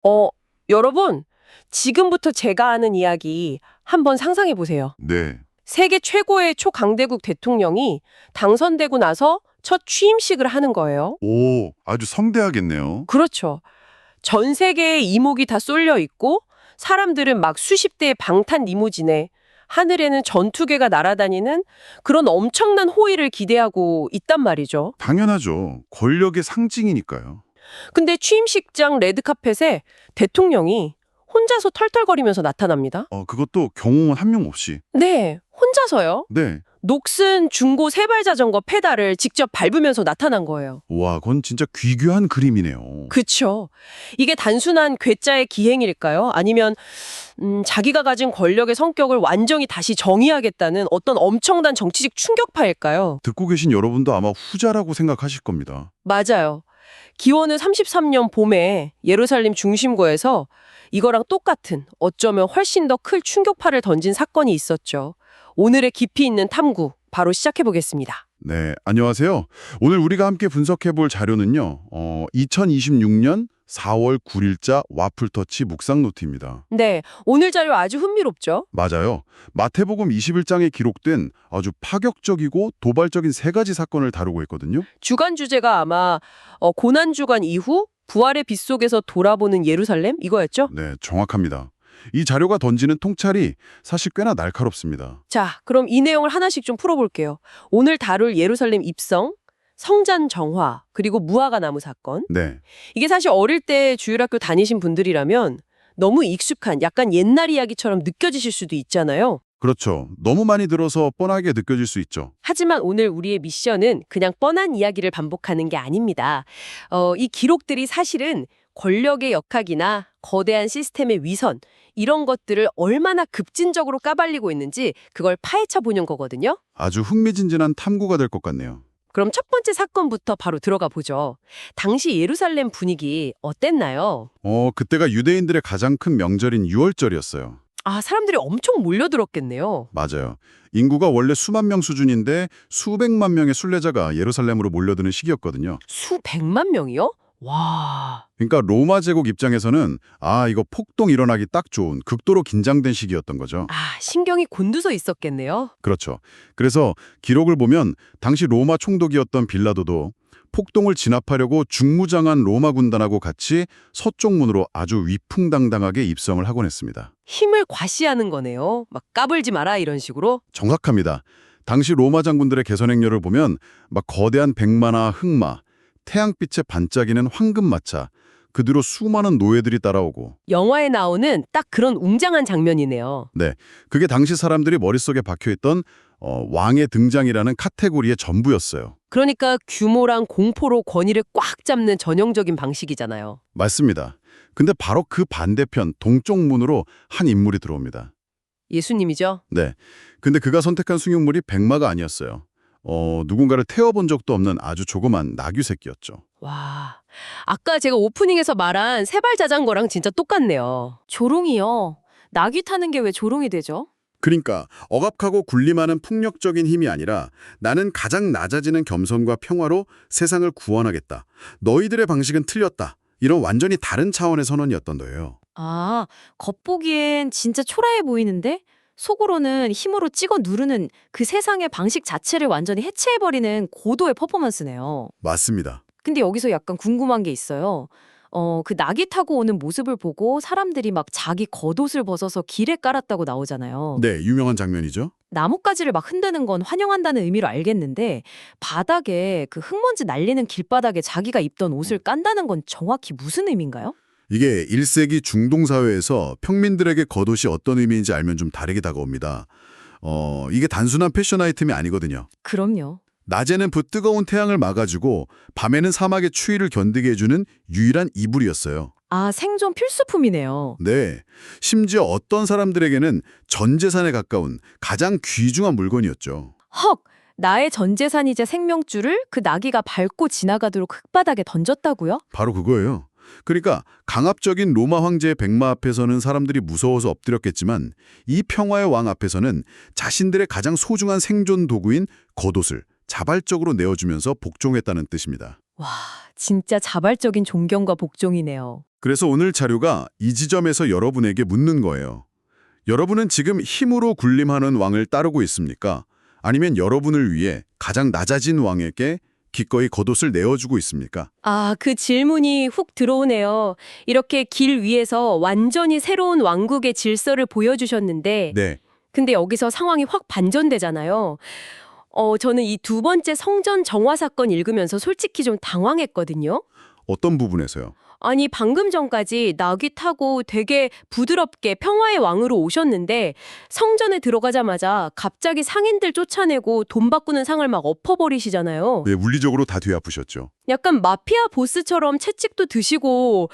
어, 여러분, 지금부터 제가 하는 이야기 한번 상상해 보세요. 네. 세계 최고의 초강대국 대통령이 당선되고 나서 첫 취임식을 하는 거예요. 오, 아주 성대하겠네요. 그렇죠. 전 세계에 이목이 다 쏠려 있고 사람들은 막 수십 대의 방탄 리무진에 하늘에는 전투기가 날아다니는 그런 엄청난 호의를 기대하고 있단 말이죠. 당연하죠. 권력의 상징이니까요. 근데 취임식장 레드카펫에 대통령이 혼자서 털털거리면서 나타납니다. 그것도 경호원 한 명 없이. 네, 혼자서요. 네. 녹슨 중고 세발자전거 페달을 직접 밟으면서 나타난 거예요. 와, 그건 진짜 귀귀한 그림이네요. 그쵸. 이게 단순한 괴짜의 기행일까요? 아니면 자기가 가진 권력의 성격을 완전히 다시 정의하겠다는 어떤 엄청난 정치적 충격파일까요? 듣고 계신 여러분도 아마 후자라고 생각하실 겁니다. 맞아요. 기원은 33년 봄에 예루살렘 중심부에서 이거랑 똑같은 어쩌면 훨씬 더 클 충격파를 던진 사건이 있었죠. 오늘의 깊이 있는 탐구 바로 시작해 보겠습니다. 네, 안녕하세요. 오늘 우리가 함께 분석해 볼 자료는요. 2026년 4월 9일자 와플터치 묵상 노트입니다. 네, 오늘 자료 아주 흥미롭죠? 맞아요. 마태복음 21장에 기록된 아주 파격적이고 도발적인 세 가지 사건을 다루고 있거든요. 주간 주제가 아마 고난주간 이후 부활의 빛 속에서 돌아보는 예루살렘 이거였죠? 네, 정확합니다. 이 자료가 던지는 통찰이 사실 꽤나 날카롭습니다. 자, 그럼 이 내용을 하나씩 좀 풀어볼게요. 오늘 다룰 예루살렘 입성, 성전 정화, 그리고 무화과 나무 사건. 네, 이게 사실 어릴 때 주일학교 다니신 분들이라면 너무 익숙한 약간 옛날 이야기처럼 느껴지실 수도 있잖아요. 그렇죠. 너무 많이 들어서 뻔하게 느껴질 수 있죠. 하지만 오늘 우리의 미션은 그냥 뻔한 이야기를 반복하는 게 아닙니다. 이 기록들이 사실은 권력의 역학이나 거대한 시스템의 위선, 이런 것들을 얼마나 급진적으로 까발리고 있는지 그걸 파헤쳐 보는 거거든요. 아주 흥미진진한 탐구가 될 것 같네요. 그럼 첫 번째 사건부터 바로 들어가 보죠. 당시 예루살렘 분위기 어땠나요? 그때가 유대인들의 가장 큰 명절인 유월절이었어요. 아, 사람들이 엄청 몰려들었겠네요. 맞아요. 인구가 원래 수만 명 수준인데 수백만 명의 순례자가 예루살렘으로 몰려드는 시기였거든요. 수백만 명이요? 와. 그러니까 로마 제국 입장에서는 이거 폭동 일어나기 딱 좋은 극도로 긴장된 시기였던 거죠. 아, 신경이 곤두서 있었겠네요. 그렇죠. 그래서 기록을 보면 당시 로마 총독이었던 빌라도도 폭동을 진압하려고 중무장한 로마 군단하고 같이 서쪽 문으로 아주 위풍당당하게 입성을 하곤 했습니다. 힘을 과시하는 거네요. 막 까불지 마라 이런 식으로. 정확합니다. 당시 로마 장군들의 개선 행렬을 보면 막 거대한 백마나 흑마, 태양빛에 반짝이는 황금마차, 그 뒤로 수많은 노예들이 따라오고 영화에 나오는 딱 그런 웅장한 장면이네요. 네, 그게 당시 사람들이 머릿속에 박혀있던 왕의 등장이라는 카테고리의 전부였어요. 그러니까 규모랑 공포로 권위를 꽉 잡는 전형적인 방식이잖아요. 맞습니다. 근데 바로 그 반대편 동쪽 문으로 한 인물이 들어옵니다. 예수님이죠? 네, 근데 그가 선택한 승용물이 백마가 아니었어요. 누군가를 태워본 적도 없는 아주 조그만 나귀 새끼였죠. 와, 아까 제가 오프닝에서 말한 세발 자전거랑 진짜 똑같네요. 조롱이요. 낙이 타는 게 왜 조롱이 되죠? 그러니까 억압하고 군림하는 폭력적인 힘이 아니라 나는 가장 낮아지는 겸손과 평화로 세상을 구원하겠다. 너희들의 방식은 틀렸다. 이런 완전히 다른 차원의 선언이었던 거예요. 아, 겉보기엔 진짜 초라해 보이는데 속으로는 힘으로 찍어 누르는 그 세상의 방식 자체를 완전히 해체해버리는 고도의 퍼포먼스네요. 맞습니다. 근데 여기서 약간 궁금한 게 있어요. 그 낙이 타고 오는 모습을 보고 사람들이 막 자기 겉옷을 벗어서 길에 깔았다고 나오잖아요. 네, 유명한 장면이죠. 나뭇가지를 막 흔드는 건 환영한다는 의미로 알겠는데 바닥에 그 흙먼지 날리는 길바닥에 자기가 입던 옷을 깐다는 건 정확히 무슨 의미인가요? 이게 1세기 중동 사회에서 평민들에게 겉옷이 어떤 의미인지 알면 좀 다르게 다가옵니다. 이게 단순한 패션 아이템이 아니거든요. 그럼요. 낮에는 뜨거운 태양을 막아주고 밤에는 사막의 추위를 견디게 해주는 유일한 이불이었어요. 아, 생존 필수품이네요. 네, 심지어 어떤 사람들에게는 전 재산에 가까운 가장 귀중한 물건이었죠. 헉! 나의 전 재산이자 생명줄을 그 나귀가 밟고 지나가도록 흙바닥에 던졌다고요? 바로 그거예요. 그러니까 강압적인 로마 황제의 백마 앞에서는 사람들이 무서워서 엎드렸겠지만 이 평화의 왕 앞에서는 자신들의 가장 소중한 생존 도구인 겉옷을 자발적으로 내어주면서 복종했다는 뜻입니다. 와, 진짜 자발적인 존경과 복종이네요. 그래서 오늘 자료가 이 지점에서 여러분에게 묻는 거예요. 여러분은 지금 힘으로 군림하는 왕을 따르고 있습니까? 아니면 여러분을 위해 가장 낮아진 왕에게 기꺼이 겉옷을 내어주고 있습니까? 아, 그 질문이 훅 들어오네요. 이렇게 길 위에서 완전히 새로운 왕국의 질서를 보여주셨는데 네, 근데 여기서 상황이 확 반전되잖아요. 저는 이 두 번째 성전 정화 사건 읽으면서 솔직히 좀 당황했거든요. 어떤 부분에서요? 아니, 방금 전까지 나귀 타고 되게 부드럽게 평화의 왕으로 오셨는데 성전에 들어가자마자 갑자기 상인들 쫓아내고 돈 바꾸는 상을 막 엎어버리시잖아요. 네, 물리적으로 다 뒤아프셨죠. 약간 마피아 보스처럼 채찍도 드시고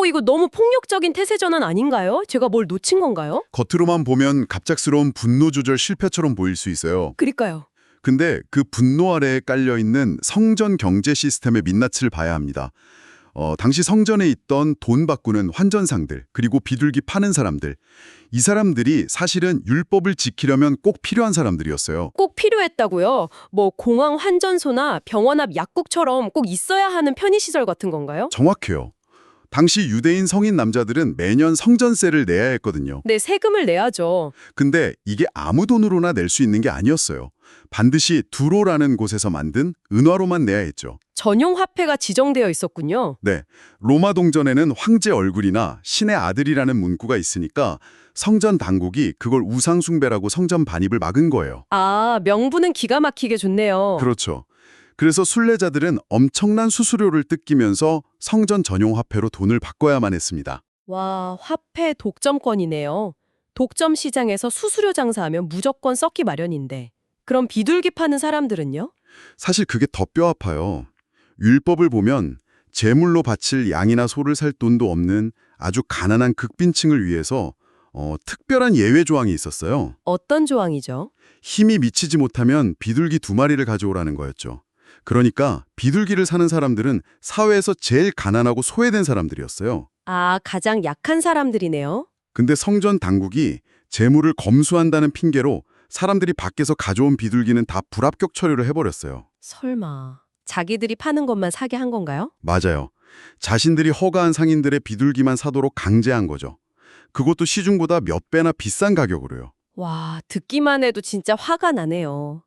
이거 너무 폭력적인 태세 전환 아닌가요? 제가 뭘 놓친 건가요? 겉으로만 보면 갑작스러운 분노 조절 실패처럼 보일 수 있어요. 그러니까요. 근데 그 분노 아래에 깔려있는 성전 경제 시스템의 민낯을 봐야 합니다. 당시 성전에 있던 돈 바꾸는 환전상들, 그리고 비둘기 파는 사람들, 이 사람들이 사실은 율법을 지키려면 꼭 필요한 사람들이었어요. 꼭 필요했다고요? 뭐 공항 환전소나 병원 앞 약국처럼 꼭 있어야 하는 편의시설 같은 건가요? 정확해요. 당시 유대인 성인 남자들은 매년 성전세를 내야 했거든요. 네, 세금을 내야죠. 근데 이게 아무 돈으로나 낼 수 있는 게 아니었어요. 반드시 두로라는 곳에서 만든 은화로만 내야 했죠. 전용 화폐가 지정되어 있었군요. 네, 로마 동전에는 황제 얼굴이나 신의 아들이라는 문구가 있으니까 성전 당국이 그걸 우상 숭배라고 성전 반입을 막은 거예요. 아, 명분은 기가 막히게 좋네요. 그렇죠. 그래서 순례자들은 엄청난 수수료를 뜯기면서 성전 전용 화폐로 돈을 바꿔야만 했습니다. 와, 화폐 독점권이네요. 독점 시장에서 수수료 장사하면 무조건 썩기 마련인데. 그럼 비둘기 파는 사람들은요? 사실 그게 더 뼈아파요. 율법을 보면 제물로 바칠 양이나 소를 살 돈도 없는 아주 가난한 극빈층을 위해서 특별한 예외 조항이 있었어요. 어떤 조항이죠? 힘이 미치지 못하면 비둘기 2마리를 가져오라는 거였죠. 그러니까 비둘기를 사는 사람들은 사회에서 제일 가난하고 소외된 사람들이었어요. 아, 가장 약한 사람들이네요. 근데 성전 당국이 재물을 검수한다는 핑계로 사람들이 밖에서 가져온 비둘기는 다 불합격 처리를 해버렸어요. 설마 자기들이 파는 것만 사게 한 건가요? 맞아요. 자신들이 허가한 상인들의 비둘기만 사도록 강제한 거죠. 그것도 시중보다 몇 배나 비싼 가격으로요. 와, 듣기만 해도 진짜 화가 나네요.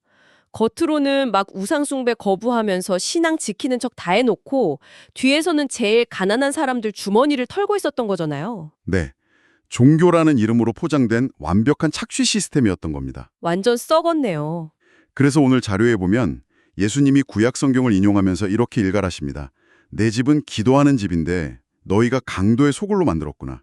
겉으로는 막 우상숭배 거부하면서 신앙 지키는 척 다 해놓고 뒤에서는 제일 가난한 사람들 주머니를 털고 있었던 거잖아요. 네. 종교라는 이름으로 포장된 완벽한 착취 시스템이었던 겁니다. 완전 썩었네요. 그래서 오늘 자료에 보면 예수님이 구약 성경을 인용하면서 이렇게 일갈하십니다. 내 집은 기도하는 집인데 너희가 강도의 소굴로 만들었구나.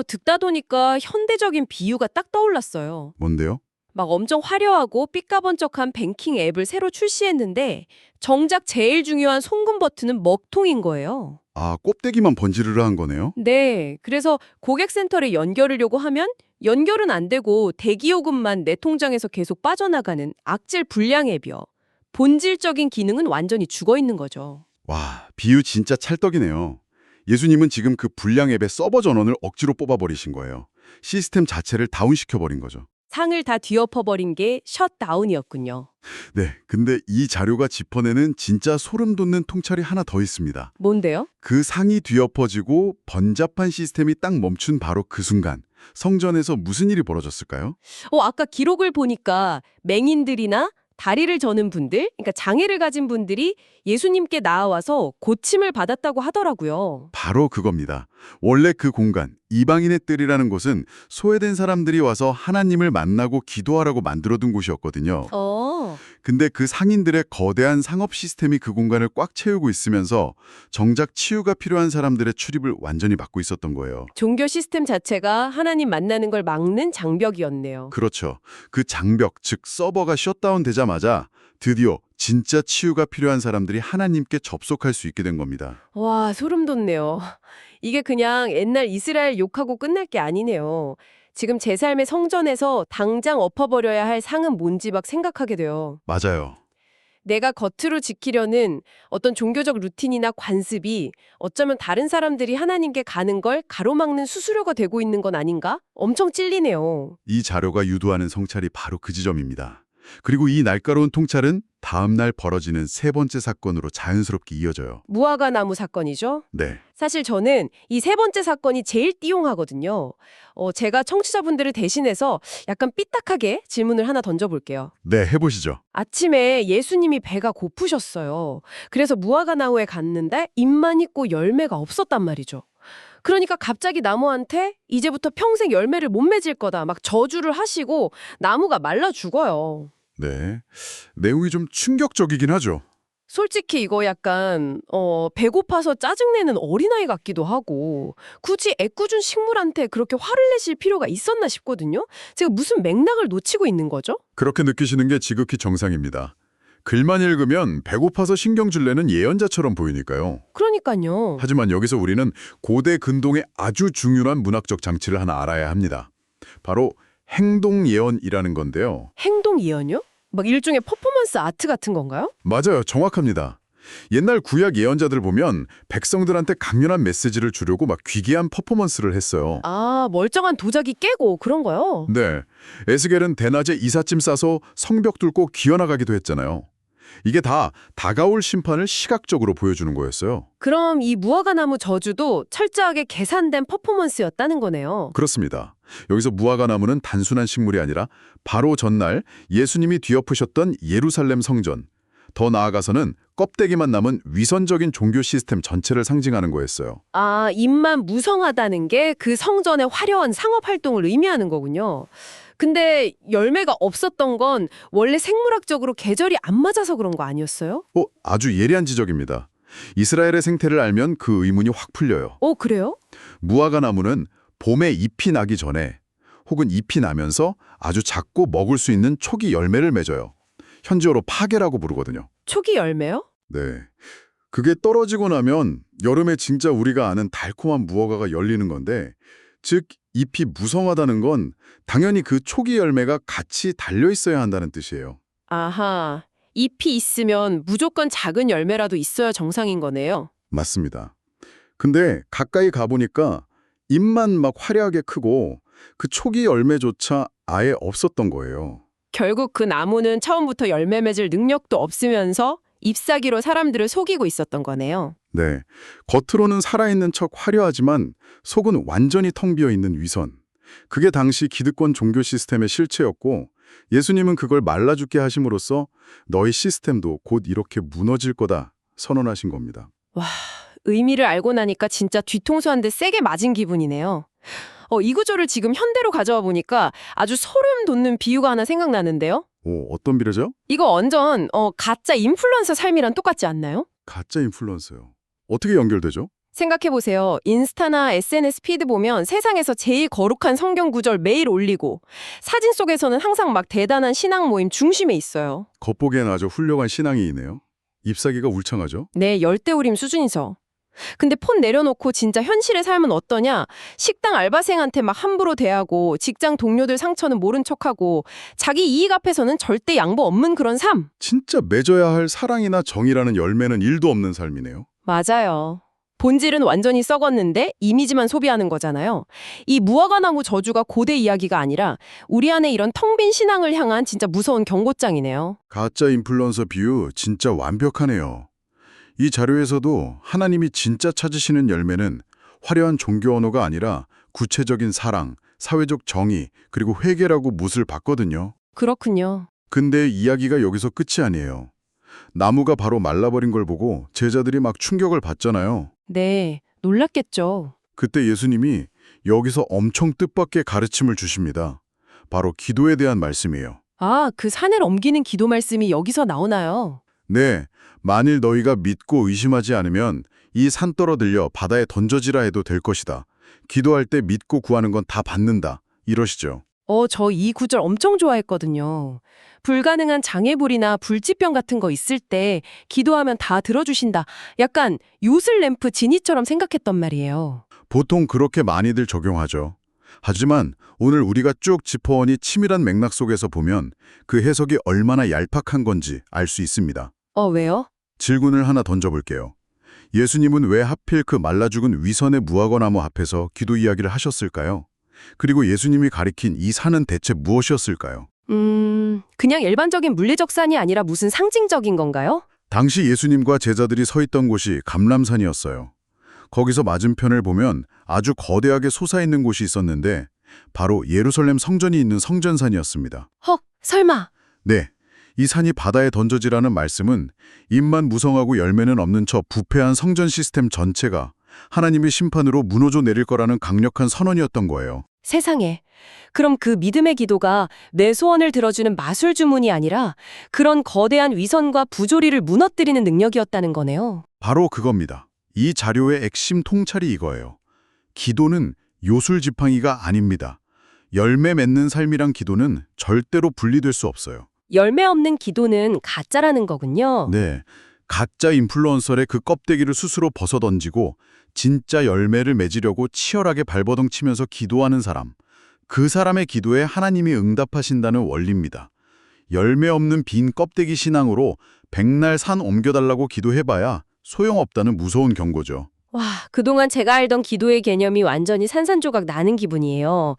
듣다 보니까 현대적인 비유가 딱 떠올랐어요. 뭔데요? 막 엄청 화려하고 삐까번쩍한 뱅킹 앱을 새로 출시했는데 정작 제일 중요한 송금 버튼은 먹통인 거예요. 아, 꼽대기만 번지르르 한 거네요? 네, 그래서 고객센터를 연결하려고 하면 연결은 안 되고 대기요금만 내 통장에서 계속 빠져나가는 악질 불량 앱이요. 본질적인 기능은 완전히 죽어 있는 거죠. 와, 비유 진짜 찰떡이네요. 예수님은 지금 그 불량 앱의 서버 전원을 억지로 뽑아버리신 거예요. 시스템 자체를 다운시켜버린 거죠. 상을 다 뒤엎어버린 게 셧다운이었군요. 네, 근데 이 자료가 짚어내는 진짜 소름 돋는 통찰이 하나 더 있습니다. 뭔데요? 그 상이 뒤엎어지고 번잡한 시스템이 딱 멈춘 바로 그 순간 성전에서 무슨 일이 벌어졌을까요? 아까 기록을 보니까 맹인들이나 다리를 저는 분들, 그러니까 장애를 가진 분들이 예수님께 나아와서 고침을 받았다고 하더라고요. 바로 그겁니다. 원래 그 공간, 이방인의 뜰이라는 곳은 소외된 사람들이 와서 하나님을 만나고 기도하라고 만들어둔 곳이었거든요. 근데 그 상인들의 거대한 상업 시스템이 그 공간을 꽉 채우고 있으면서 정작 치유가 필요한 사람들의 출입을 완전히 막고 있었던 거예요. 종교 시스템 자체가 하나님 만나는 걸 막는 장벽이었네요. 그렇죠. 그 장벽, 즉 서버가 셧다운 되자마자 드디어 진짜 치유가 필요한 사람들이 하나님께 접속할 수 있게 된 겁니다. 와, 소름 돋네요. 이게 그냥 옛날 이스라엘 욕하고 끝날 게 아니네요. 지금 제 삶의 성전에서 당장 엎어버려야 할 상은 뭔지 막 생각하게 돼요. 맞아요. 내가 겉으로 지키려는 어떤 종교적 루틴이나 관습이 어쩌면 다른 사람들이 하나님께 가는 걸 가로막는 수수료가 되고 있는 건 아닌가? 엄청 찔리네요. 이 자료가 유도하는 성찰이 바로 그 지점입니다. 그리고 이 날카로운 통찰은 다음 날 벌어지는 세 번째 사건으로 자연스럽게 이어져요. 무화과 나무 사건이죠. 네, 사실 저는 이 세 번째 사건이 제일 띠용하거든요. 제가 청취자분들을 대신해서 약간 삐딱하게 질문을 하나 던져볼게요. 네, 해보시죠. 아침에 예수님이 배가 고프셨어요. 그래서 무화과 나무에 갔는데 잎만 있고 열매가 없었단 말이죠. 그러니까 갑자기 나무한테 이제부터 평생 열매를 못 맺을 거다 막 저주를 하시고 나무가 말라 죽어요. 네, 내용이 좀 충격적이긴 하죠. 솔직히 이거 약간 배고파서 짜증내는 어린아이 같기도 하고 굳이 애꿎은 식물한테 그렇게 화를 내실 필요가 있었나 싶거든요. 제가 무슨 맥락을 놓치고 있는 거죠? 그렇게 느끼시는 게 지극히 정상입니다. 글만 읽으면 배고파서 신경질 내는 예언자처럼 보이니까요. 그러니까요. 하지만 여기서 우리는 고대 근동의 아주 중요한 문학적 장치를 하나 알아야 합니다. 바로 행동 예언이라는 건데요. 행동 예언요? 막 일종의 퍼포먼스 아트 같은 건가요? 맞아요. 정확합니다. 옛날 구약 예언자들 보면 백성들한테 강렬한 메시지를 주려고 막 귀기한 퍼포먼스를 했어요. 아, 멀쩡한 도자기 깨고 그런 거요? 네. 에스겔은 대낮에 이삿짐 싸서 성벽 뚫고 기어나가기도 했잖아요. 이게 다 다가올 심판을 시각적으로 보여주는 거였어요. 그럼 이 무화과 나무 저주도 철저하게 계산된 퍼포먼스였다는 거네요. 그렇습니다. 여기서 무화과 나무는 단순한 식물이 아니라 바로 전날 예수님이 뒤엎으셨던 예루살렘 성전, 더 나아가서는 껍데기만 남은 위선적인 종교 시스템 전체를 상징하는 거였어요. 아, 잎만 무성하다는 게 그 성전의 화려한 상업 활동을 의미하는 거군요. 근데 열매가 없었던 건 원래 생물학적으로 계절이 안 맞아서 그런 거 아니었어요? 아주 예리한 지적입니다. 이스라엘의 생태를 알면 그 의문이 확 풀려요. 그래요? 무화과 나무는 봄에 잎이 나기 전에 혹은 잎이 나면서 아주 작고 먹을 수 있는 초기 열매를 맺어요. 현지어로 파계라고 부르거든요. 초기 열매요? 네. 그게 떨어지고 나면 여름에 진짜 우리가 아는 달콤한 무화과가 열리는 건데, 즉 잎이 무성하다는 건 당연히 그 초기 열매가 같이 달려 있어야 한다는 뜻이에요. 아하, 잎이 있으면 무조건 작은 열매라도 있어야 정상인 거네요. 맞습니다. 근데 가까이 가보니까 잎만 막 화려하게 크고 그 초기 열매조차 아예 없었던 거예요. 결국 그 나무는 처음부터 열매 맺을 능력도 없으면서 잎사귀로 사람들을 속이고 있었던 거네요. 네, 겉으로는 살아있는 척 화려하지만 속은 완전히 텅 비어있는 위선. 그게 당시 기득권 종교 시스템의 실체였고 예수님은 그걸 말라 죽게 하심으로써 너희 시스템도 곧 이렇게 무너질 거다 선언하신 겁니다. 와, 의미를 알고 나니까 진짜 뒤통수 한 대 세게 맞은 기분이네요. 이 구조를 지금 현대로 가져와 보니까 아주 소름 돋는 비유가 하나 생각나는데요. 어떤 비례죠? 이거 완전 가짜 인플루언서 삶이랑 똑같지 않나요? 가짜 인플루언서요. 어떻게 연결되죠? 생각해보세요. 인스타나 SNS 피드 보면 세상에서 제일 거룩한 성경 구절 매일 올리고 사진 속에서는 항상 막 대단한 신앙 모임 중심에 있어요. 겉보기엔 아주 훌륭한 신앙이네요. 잎사귀가 울창하죠? 네, 열대우림 수준이죠. 근데 폰 내려놓고 진짜 현실의 삶은 어떠냐? 식당 알바생한테 막 함부로 대하고 직장 동료들 상처는 모른 척하고 자기 이익 앞에서는 절대 양보 없는 그런 삶. 진짜 맺어야 할 사랑이나 정이라는 열매는 1도 없는 삶이네요. 맞아요. 본질은 완전히 썩었는데 이미지만 소비하는 거잖아요. 이 무화과 나무 저주가 고대 이야기가 아니라 우리 안에 이런 텅 빈 신앙을 향한 진짜 무서운 경고장이네요. 가짜 인플루언서 비유 진짜 완벽하네요. 이 자료에서도 하나님이 진짜 찾으시는 열매는 화려한 종교 언어가 아니라 구체적인 사랑, 사회적 정의, 그리고 회개라고 못을 봤거든요. 그렇군요. 근데 이야기가 여기서 끝이 아니에요. 나무가 바로 말라버린 걸 보고 제자들이 막 충격을 받잖아요. 네, 놀랐겠죠. 그때 예수님이 여기서 엄청 뜻밖의 가르침을 주십니다. 바로 기도에 대한 말씀이에요. 아, 그 산을 옮기는 기도 말씀이 여기서 나오나요? 네, 만일 너희가 믿고 의심하지 않으면 이 산 떨어들려 바다에 던져지라 해도 될 것이다. 기도할 때 믿고 구하는 건 다 받는다. 이러시죠. 저 이 구절 엄청 좋아했거든요. 불가능한 장애물이나 불치병 같은 거 있을 때 기도하면 다 들어주신다. 약간 요슬램프 지니처럼 생각했단 말이에요. 보통 그렇게 많이들 적용하죠. 하지만 오늘 우리가 쭉 짚어오니 치밀한 맥락 속에서 보면 그 해석이 얼마나 얄팍한 건지 알 수 있습니다. 왜요? 질문을 하나 던져볼게요. 예수님은 왜 하필 그 말라 죽은 위선의 무화과 나무 앞에서 기도 이야기를 하셨을까요? 그리고 예수님이 가리킨 이 산은 대체 무엇이었을까요? 그냥 일반적인 물리적 산이 아니라 무슨 상징적인 건가요? 당시 예수님과 제자들이 서 있던 곳이 감람산이었어요. 거기서 맞은편을 보면 아주 거대하게 솟아있는 곳이 있었는데 바로 예루살렘 성전이 있는 성전산이었습니다. 헉, 설마. 네, 이 산이 바다에 던져지라는 말씀은 잎만 무성하고 열매는 없는 저 부패한 성전 시스템 전체가 하나님의 심판으로 무너져 내릴 거라는 강력한 선언이었던 거예요. 세상에. 그럼 그 믿음의 기도가 내 소원을 들어주는 마술 주문이 아니라 그런 거대한 위선과 부조리를 무너뜨리는 능력이었다는 거네요. 바로 그겁니다. 이 자료의 핵심 통찰이 이거예요. 기도는 요술 지팡이가 아닙니다. 열매 맺는 삶이랑 기도는 절대로 분리될 수 없어요. 열매 없는 기도는 가짜라는 거군요. 네, 가짜 인플루언서의 그 껍데기를 스스로 벗어던지고 진짜 열매를 맺으려고 치열하게 발버둥 치면서 기도하는 사람. 그 사람의 기도에 하나님이 응답하신다는 원리입니다. 열매 없는 빈 껍데기 신앙으로 백날 산 옮겨달라고 기도해봐야 소용없다는 무서운 경고죠. 와, 그동안 제가 알던 기도의 개념이 완전히 산산조각 나는 기분이에요.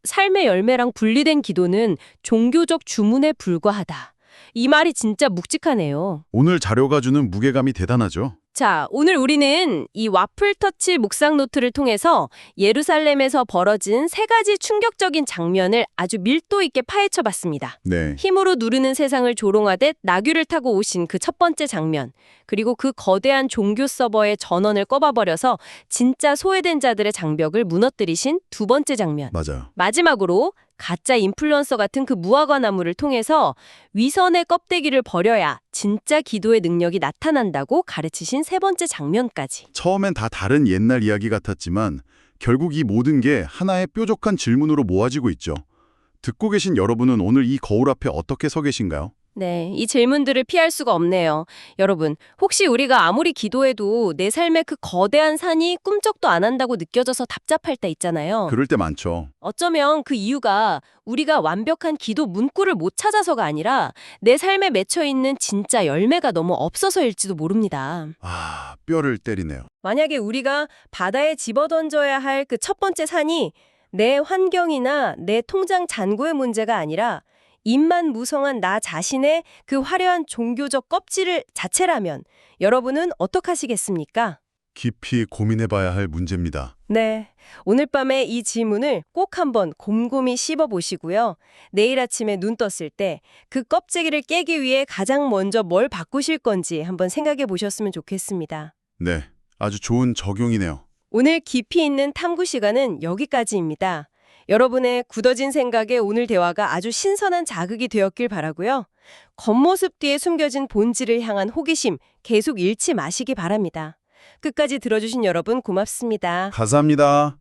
삶의 열매랑 분리된 기도는 종교적 주문에 불과하다. 이 말이 진짜 묵직하네요. 오늘 자료가 주는 무게감이 대단하죠. 자, 오늘 우리는 이 와플터치 묵상 노트를 통해서 예루살렘에서 벌어진 3가지 충격적인 장면을 아주 밀도 있게 파헤쳐 봤습니다. 네, 힘으로 누르는 세상을 조롱하듯 나귀를 타고 오신 그 첫 번째 장면, 그리고 그 거대한 종교 서버의 전원을 꼽아버려서 진짜 소외된 자들의 장벽을 무너뜨리신 두 번째 장면. 맞아요. 마지막으로 가짜 인플루언서 같은 그 무화과나무를 통해서 위선의 껍데기를 버려야 진짜 기도의 능력이 나타난다고 가르치신 3번째 장면까지. 처음엔 다 다른 옛날 이야기 같았지만 결국 이 모든 게 하나의 뾰족한 질문으로 모아지고 있죠. 듣고 계신 여러분은 오늘 이 거울 앞에 어떻게 서 계신가요? 네, 이 질문들을 피할 수가 없네요. 여러분, 혹시 우리가 아무리 기도해도 내 삶에 그 거대한 산이 꿈쩍도 안 한다고 느껴져서 답답할 때 있잖아요. 그럴 때 많죠. 어쩌면 그 이유가 우리가 완벽한 기도 문구를 못 찾아서가 아니라 내 삶에 맺혀 있는 진짜 열매가 너무 없어서일지도 모릅니다. 아, 뼈를 때리네요. 만약에 우리가 바다에 집어던져야 할 그 첫 번째 산이 내 환경이나 내 통장 잔고의 문제가 아니라 입만 무성한 나 자신의 그 화려한 종교적 껍질 자체라면 여러분은 어떡하시겠습니까? 깊이 고민해봐야 할 문제입니다. 네, 오늘 밤에 이 질문을 꼭 한번 곰곰이 씹어보시고요. 내일 아침에 눈 떴을 때 그 껍데기를 깨기 위해 가장 먼저 뭘 바꾸실 건지 한번 생각해 보셨으면 좋겠습니다. 네, 아주 좋은 적용이네요. 오늘 깊이 있는 탐구 시간은 여기까지입니다. 여러분의 굳어진 생각에 오늘 대화가 아주 신선한 자극이 되었길 바라고요. 겉모습 뒤에 숨겨진 본질을 향한 호기심 계속 잃지 마시기 바랍니다. 끝까지 들어주신 여러분 고맙습니다. 감사합니다.